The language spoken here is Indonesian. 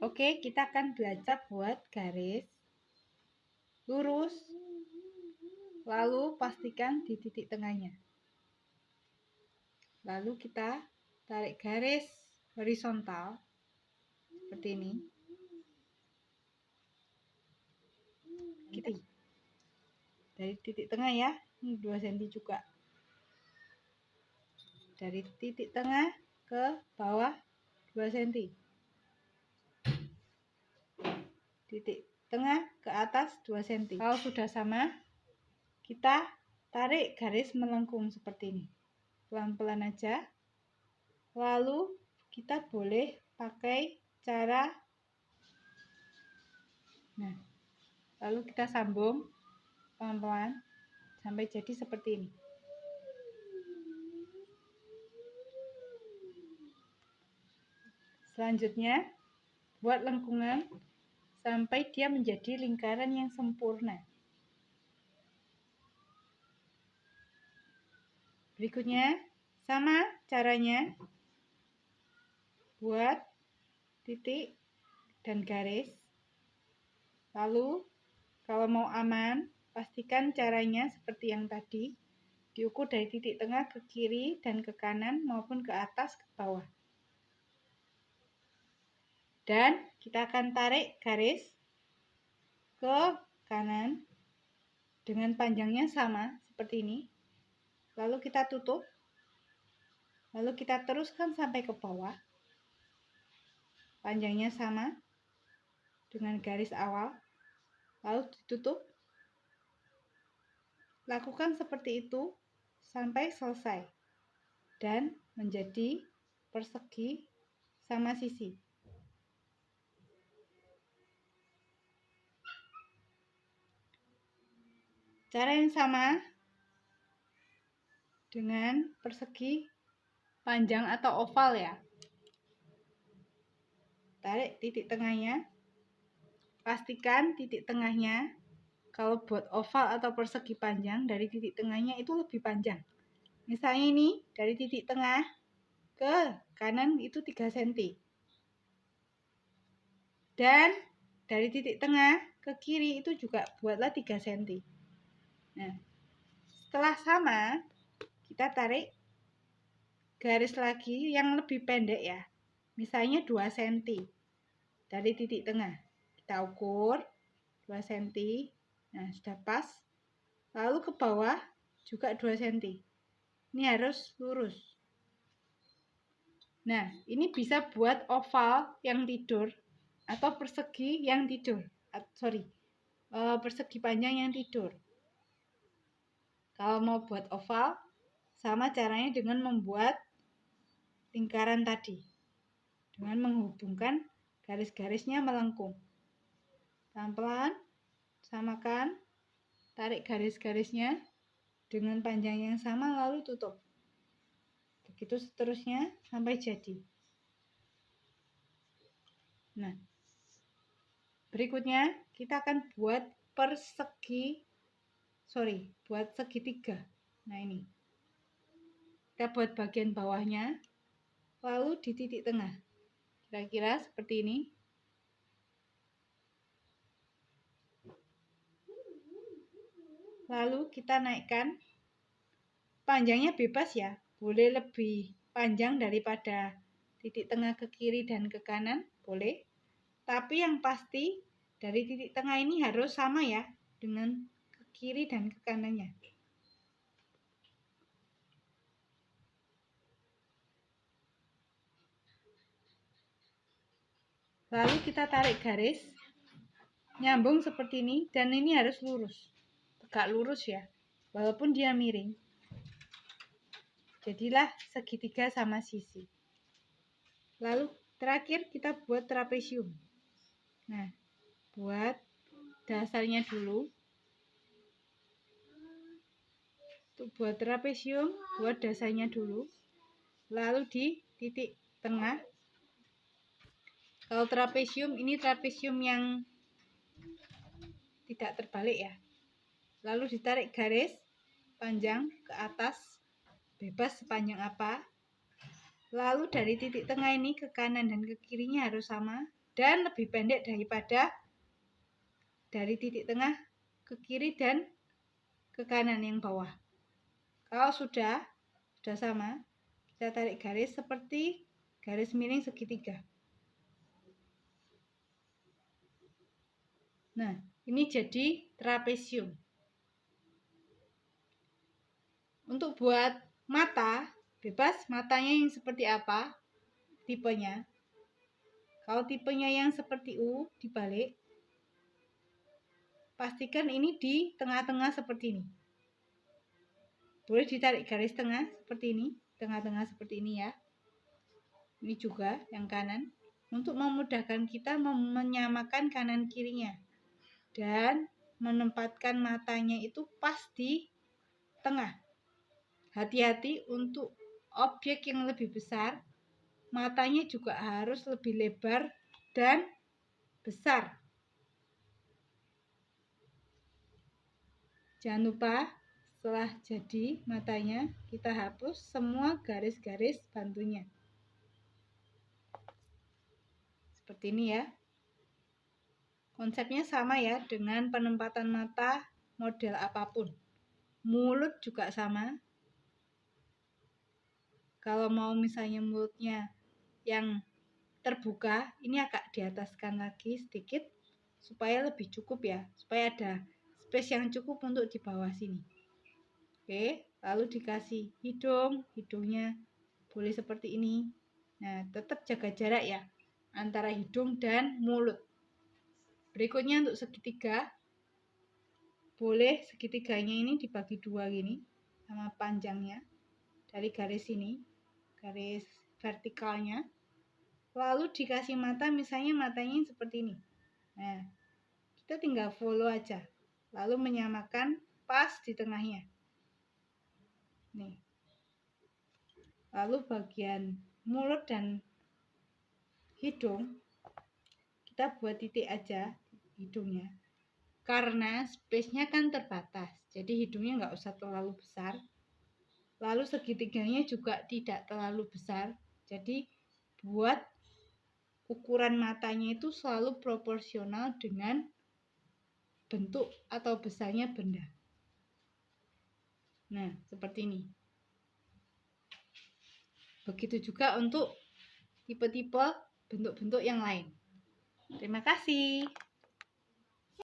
Oke, kita akan belajar buat garis lurus, lalu pastikan di titik tengahnya. Lalu kita tarik garis horizontal seperti ini. Kita dari titik tengah ya, ini 2 cm juga. Dari titik tengah ke bawah 2 cm. Titik tengah ke atas 2 cm. Kalau sudah sama, kita tarik garis melengkung seperti ini. Pelan-pelan aja. Lalu kita boleh pakai cara lalu kita sambung pelan-pelan sampai jadi seperti ini. Selanjutnya, buat lengkungan sampai dia menjadi lingkaran yang sempurna. Berikutnya, sama caranya buat titik dan garis. Lalu, kalau mau aman, pastikan caranya seperti yang tadi, diukur dari titik tengah ke kiri dan ke kanan maupun ke atas ke bawah. Dan kita akan tarik garis ke kanan dengan panjangnya sama seperti ini. Lalu kita tutup. Lalu kita teruskan sampai ke bawah. Panjangnya sama dengan garis awal. Lalu ditutup. Lakukan seperti itu sampai selesai dan menjadi persegi sama sisi. Cara yang sama dengan persegi panjang atau oval ya. Tarik titik tengahnya. Pastikan titik tengahnya, kalau buat oval atau persegi panjang, dari titik tengahnya itu lebih panjang. Misalnya ini, dari titik tengah ke kanan itu 3 cm. Dan dari titik tengah ke kiri itu juga buatlah 3 cm. Nah, setelah sama, kita tarik garis lagi yang lebih pendek ya. Misalnya 2 cm dari titik tengah. Kita ukur 2 cm. Nah, sudah pas. Lalu ke bawah juga 2 cm. Ini harus lurus. Nah, ini bisa buat oval yang tidur atau persegi yang tidur. Persegi panjang yang tidur. Kalau mau buat oval, sama caranya dengan membuat lingkaran tadi. Dengan menghubungkan garis-garisnya melengkung. Pelan-pelan, samakan, tarik garis-garisnya dengan panjang yang sama lalu tutup. Begitu seterusnya sampai jadi. Nah, berikutnya kita akan buat buat segitiga. Nah, ini. Kita buat bagian bawahnya, lalu di titik tengah. Kira-kira seperti ini. Lalu kita naikkan. Panjangnya bebas ya. Boleh lebih panjang daripada titik tengah ke kiri dan ke kanan, boleh. Tapi yang pasti dari titik tengah ini harus sama ya dengan ke kiri dan ke kanannya. Lalu kita tarik garis nyambung seperti ini, dan ini harus lurus, tegak lurus ya, walaupun dia miring. Jadilah segitiga sama sisi. Lalu terakhir kita buat trapesium. Nah, buat dasarnya dulu. Untuk buat trapesium, buat dasarnya dulu. Lalu di titik tengah. Kalau trapesium, ini trapesium yang tidak terbalik ya. Lalu ditarik garis panjang ke atas, bebas sepanjang apa. Lalu dari titik tengah ini ke kanan dan ke kirinya harus sama. dan lebih pendek daripada dari titik tengah ke kiri dan ke kanan yang bawah. Kalau sudah sama, kita tarik garis seperti garis miring segitiga. Nah, ini jadi trapesium. Untuk buat mata, bebas matanya yang seperti apa tipenya. Kalau tipenya yang seperti U dibalik, pastikan ini di tengah-tengah seperti ini. Boleh ditarik garis tengah seperti ini, tengah-tengah seperti ini ya. Ini juga yang kanan, untuk memudahkan kita menyamakan kanan kirinya dan menempatkan matanya itu pas di tengah. Hati-hati untuk objek yang lebih besar, matanya juga harus lebih lebar dan besar. Jangan lupa setelah jadi matanya, kita hapus semua garis-garis bantunya. Seperti ini ya. Konsepnya sama ya dengan penempatan mata model apapun. Mulut juga sama. Kalau mau misalnya mulutnya yang terbuka, ini agak diataskan lagi sedikit supaya lebih cukup ya, supaya ada space yang cukup untuk di bawah sini. Oke, lalu dikasih hidungnya boleh seperti ini. Nah, tetap jaga jarak ya antara hidung dan mulut. Berikutnya untuk segitiga, boleh segitiganya ini dibagi dua gini sama panjangnya dari garis ini, garis vertikalnya. Lalu dikasih mata, misalnya matanya seperti ini. Nah, kita tinggal follow aja, lalu menyamakan pas di tengahnya. Nih. Lalu bagian mulut dan hidung kita buat titik aja hidungnya, karena space-nya kan terbatas, jadi hidungnya nggak usah terlalu besar. Lalu segitiganya juga tidak terlalu besar, jadi buat ukuran matanya itu selalu proporsional dengan bentuk atau besarnya benda. Nah, seperti ini. Begitu juga untuk tipe-tipe bentuk-bentuk yang lain. Terima kasih.